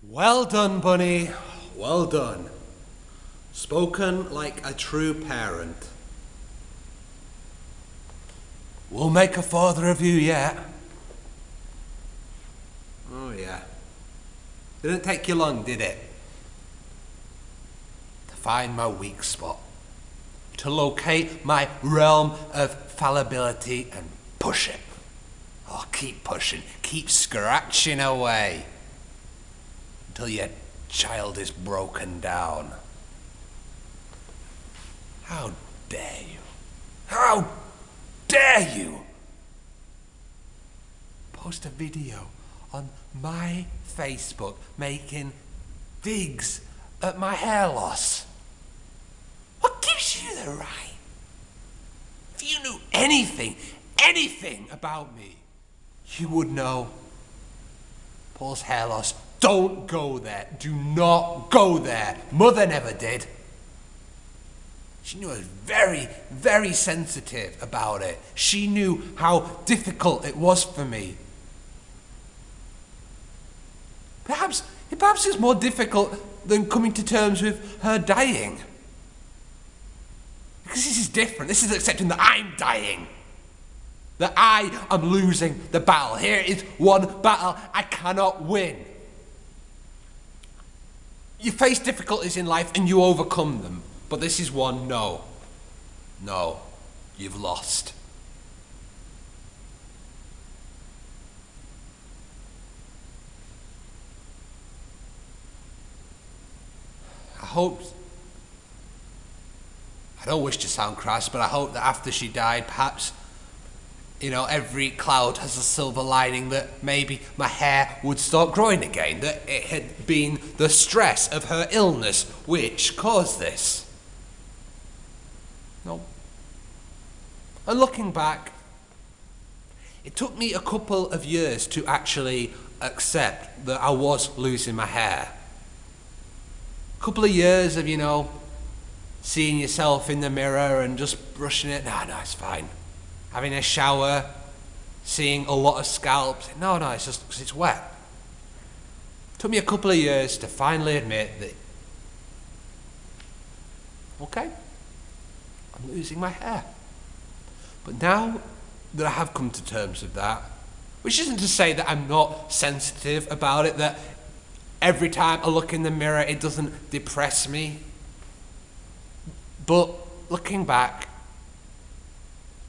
Well done, Bunny. Well done. Spoken like a true parent. We'll make a father of you yet. Oh, yeah. Didn't take you long, did it? To find my weak spot. To locate my realm of fallibility and push it. Oh, keep pushing. Keep scratching away. Until your child is broken down. How dare you? How dare you? Post a video on my Facebook making digs at my hair loss. What gives you the right? If you knew anything about me, you would know Paul's hair loss. Don't go there. Do not go there. Mother never did. She knew I was very, very sensitive about it. She knew how difficult it was for me. Perhaps it's more difficult than coming to terms with her dying. Because this is different. This is accepting that I'm dying. That I am losing the battle. Here is one battle I cannot win. You face difficulties in life and you overcome them. But this is one, no, you've lost. I don't wish to sound crass, but I hope that after she died, perhaps, every cloud has a silver lining, that maybe my hair would start growing again, that it had been the stress of her illness which caused this. No. And looking back, it took me a couple of years to actually accept that I was losing my hair. A couple of years of, seeing yourself in the mirror and just brushing it. No, it's fine. Having a shower, seeing a lot of scalps. No, it's just because it's wet. It took me a couple of years to finally admit that, okay, I'm losing my hair. But now that I have come to terms with that, which isn't to say that I'm not sensitive about it, that every time I look in the mirror it doesn't depress me. But looking back,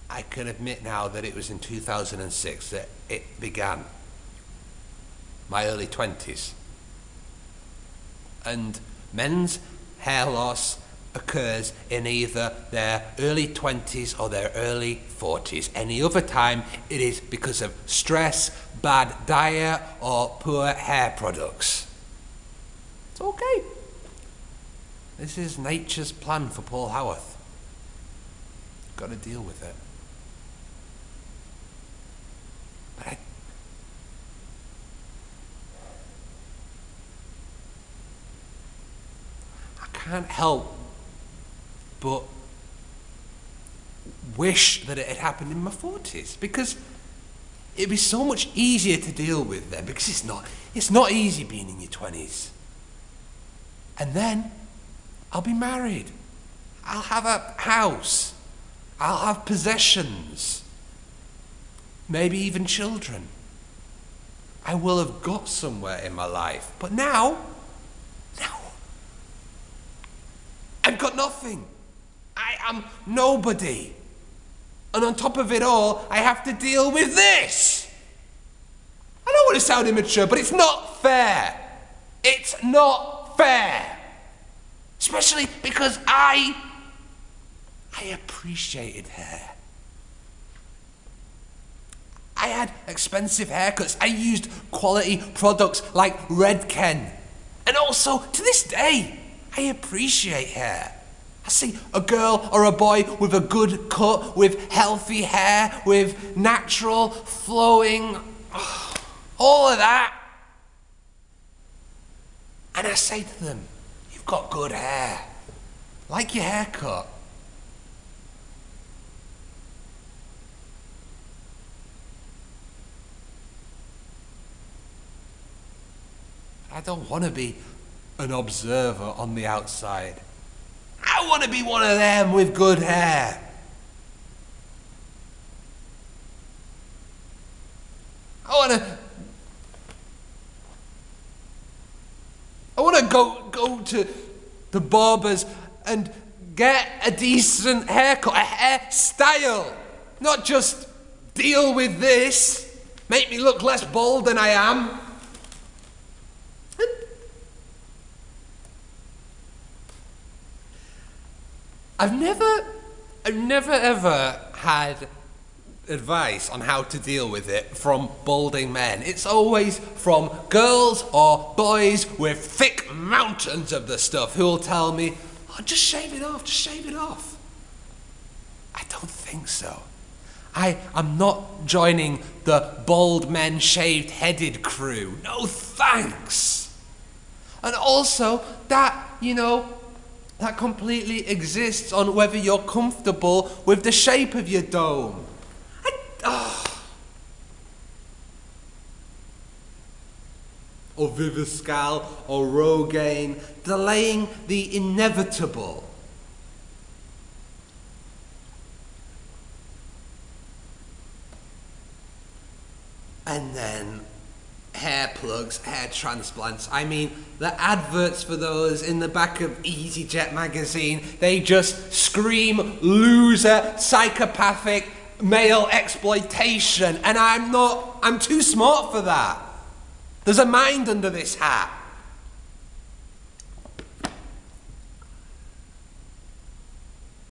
I can admit now that it was in 2006 that it began. My early 20s. And men's hair loss occurs in either their early 20s or their early 40s. Any other time, it is because of stress, bad diet, or poor hair products. It's okay. This is nature's plan for Paul Haworth. Got to deal with it. But I can't help but wish that it had happened in my 40s, because it'd be so much easier to deal with then, because it's not easy being in your 20s. And then I'll be married. I'll have a house. I'll have possessions. Maybe even children. I will have got somewhere in my life. But now, I've got nothing. I am nobody. And on top of it all, I have to deal with this. I don't want to sound immature, but it's not fair. It's not fair. Especially because I appreciated hair. I had expensive haircuts. I used quality products like Red Ken. And also, to this day, I appreciate hair. I see a girl or a boy with a good cut, with healthy hair, with natural, flowing, all of that. And I say to them, you've got good hair. Like your haircut. I don't want to be an observer on the outside. I want to be one of them with good hair. I want to go to the barber's and get a decent haircut, a hairstyle. Not just deal with this, make me look less bald than I am. I've never ever had advice on how to deal with it from balding men. It's always from girls or boys with thick mountains of the stuff who'll tell me, oh, just shave it off, just shave it off. I don't think so. I'm not joining the bald men shaved headed crew. No thanks. And also that, that completely exists on whether you're comfortable with the shape of your dome. Or Viviscal or Rogaine, delaying the inevitable. And then hair plugs, hair transplants. I mean, the adverts for those in the back of EasyJet magazine, they just scream loser, psychopathic, male exploitation. And I'm too smart for that. There's a mind under this hat.